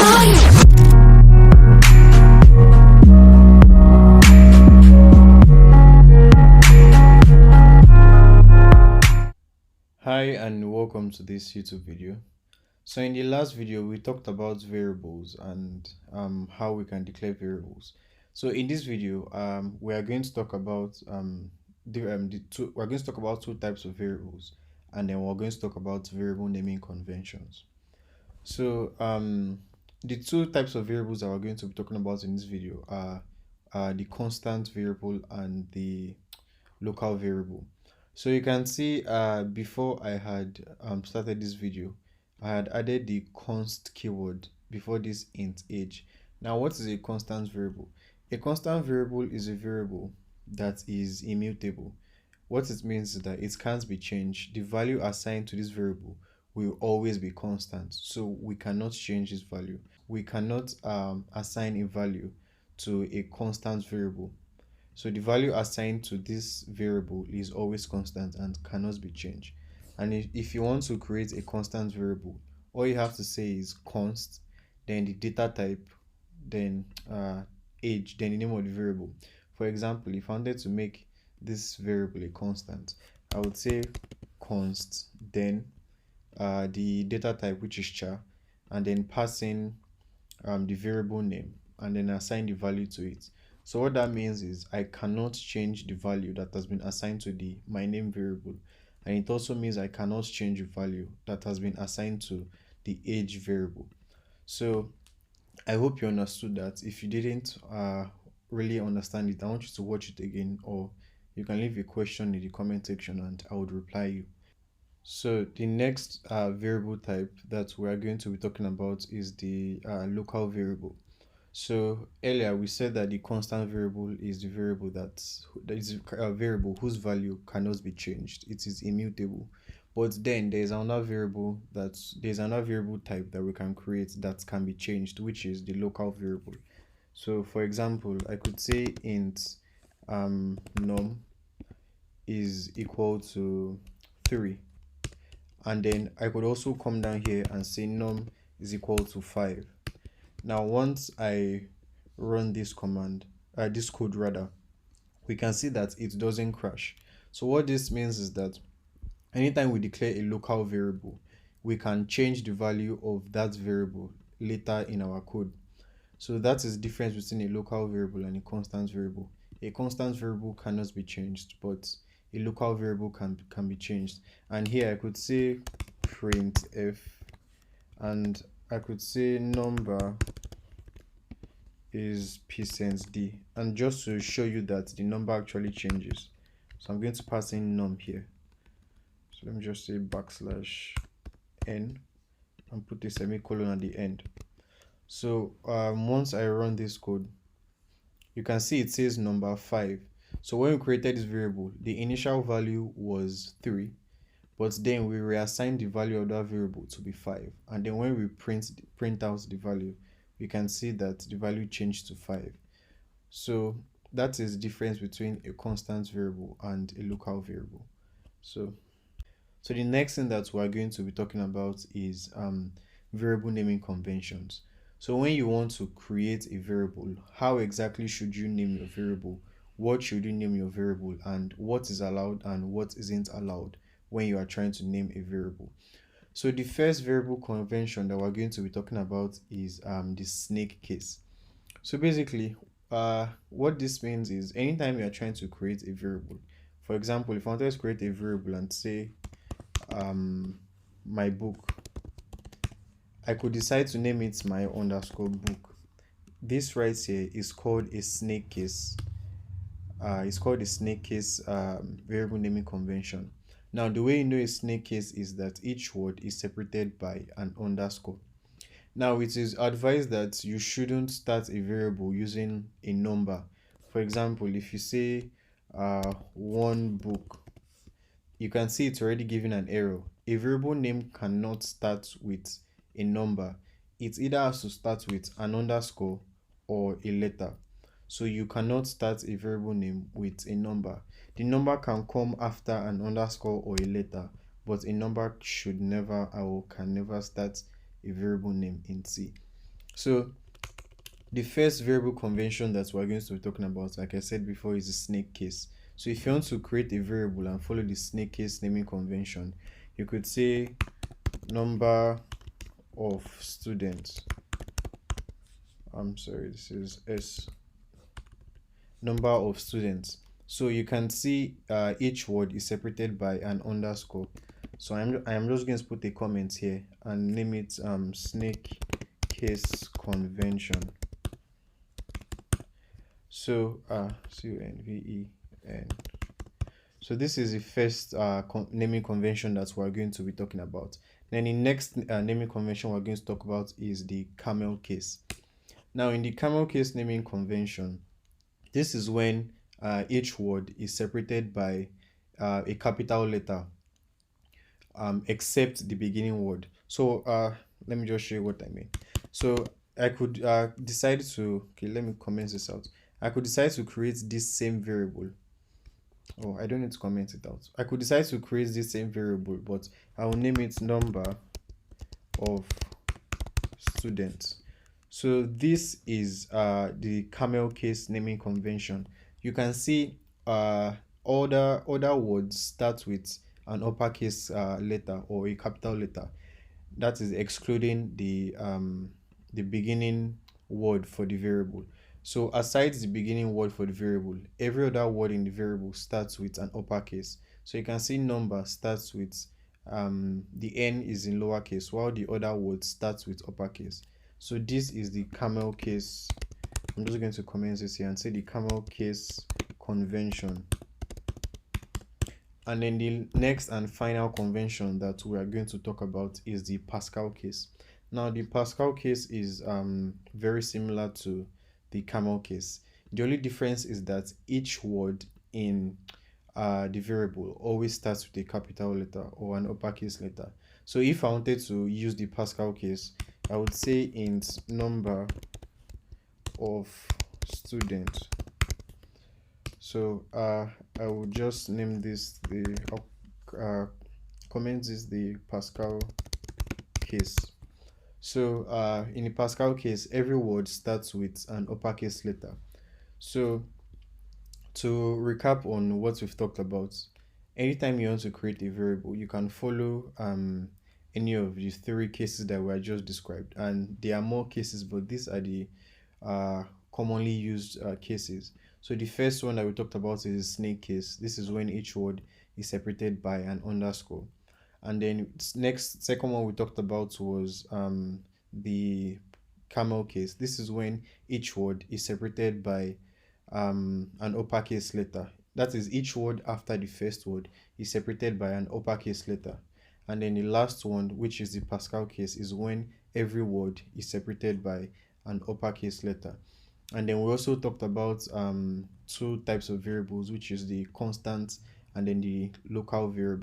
Hi and welcome to this YouTube video. So in the last video we talked about variables and how we can declare variables. So in this video we are going to talk about we're going to talk about two types of variables, and then we're going to talk about variable naming conventions. So the two types of variables that we're going to be talking about in this video are the constant variable and the local variable. So you can see before I had started this video, I had added the const keyword before this int age. Now what is a constant variable? A constant variable is a variable that is immutable. What it means is that it can't be changed. The value assigned to this variable will always be constant, so we cannot change this value. We cannot assign a value to a constant variable. So the value assigned to this variable is always constant and cannot be changed. And if you want to create a constant variable, all you have to say is const, then the data type, then age, then the name of the variable. For example, if I wanted to make this variable a constant, I would say const, then the data type, which is char, and then pass in the variable name, and then assign the value to it. So what that means is I cannot change the value that has been assigned to the my name variable, and it also means I cannot change the value that has been assigned to the age variable. So I hope you understood that. If you didn't really understand it, I want you to watch it again, or you can leave a question in the comment section and I would reply you. So the next variable type that we are going to be talking about is the local variable. So earlier we said that the constant variable is the variable that is a variable whose value cannot be changed. It is immutable. But then there's another variable type that we can create that can be changed, which is the local variable. So for example, I could say int num is equal to 3, and then I could also come down here and say num is equal to 5. Now once I run this command, this code rather, we can see that it doesn't crash. So what this means is that anytime we declare a local variable, we can change the value of that variable later in our code. So that is the difference between a local variable and a constant variable. A constant variable cannot be changed, but a local variable can be changed. And here I could say printf, and I could say number is %d, and just to show you that the number actually changes, so I'm going to pass in num here. So let me just say \n and put a semicolon at the end. So once I run this code, you can see it says number 5. So when we created this variable, the initial value was 3, but then we reassigned the value of that variable to be 5, and then when we print out the value, we can see that the value changed to 5. So that is the difference between a constant variable and a local variable. So the next thing that we're going to be talking about is variable naming conventions. So when you want to create a variable, how exactly should you name your variable? What should you name your variable, and what is allowed and what isn't allowed when you are trying to name a variable? So the first variable convention that we're going to be talking about is the snake case. So basically, what this means is anytime you are trying to create a variable, for example, if I wanted to create a variable and say my book, I could decide to name it my underscore book. This right here is called a snake case. It's called a snake case variable naming convention. Now the way you know a snake case is that each word is separated by an underscore. Now it is advised that you shouldn't start a variable using a number. For example, if you say one book, you can see it's already giving an error. A variable name cannot start with a number. It either has to start with an underscore or a letter. So you cannot start a variable name with a number. The number can come after an underscore or a letter, but a number should never or can never start a variable name in C. So the first variable convention that we're going to be talking about, like I said before, is the snake case. So if you want to create a variable and follow the snake case naming convention, you could say number of students. I'm sorry, this is S. Number of students. So you can see each word is separated by an underscore. So I am just going to put a comment here and name it snake case convention. So CONVEN. So this is the first naming convention that we're going to be talking about. Then the next naming convention we're going to talk about is the camel case. Now in the camel case naming convention, this is when each word is separated by a capital letter, except the beginning word. So let me just show you what I mean. So I could decide to, okay, let me comment this out. I could decide to create this same variable. Oh, I don't need to comment it out. I could decide to create this same variable, but I will name it number of students. So this is the camel case naming convention. You can see other words start with an uppercase letter or a capital letter. That is excluding the beginning word for the variable. So aside the beginning word for the variable, every other word in the variable starts with an uppercase. So you can see number starts with the N is in lowercase, while the other word starts with uppercase. So this is the camel case. I'm just going to comment this here and say the camel case convention. And then the next and final convention that we are going to talk about is the Pascal case. Now the Pascal case is very similar to the camel case. The only difference is that each word in the variable always starts with a capital letter or an uppercase letter. So if I wanted to use the Pascal case, I would say int number of students. So I would just name this the comment this the Pascal case. So in the Pascal case, every word starts with an uppercase letter. So to recap on what we've talked about, anytime you want to create a variable, you can follow any of the three cases that were just described, and there are more cases, but these are the commonly used cases. So the first one that we talked about is the snake case. This is when each word is separated by an underscore. And then second one we talked about was the camel case. This is when each word is separated by an uppercase letter. That is, each word after the first word is separated by an uppercase letter. And then the last one, which is the Pascal case, is when every word is separated by an uppercase letter. And then we also talked about two types of variables, which is the constant and then the local variable.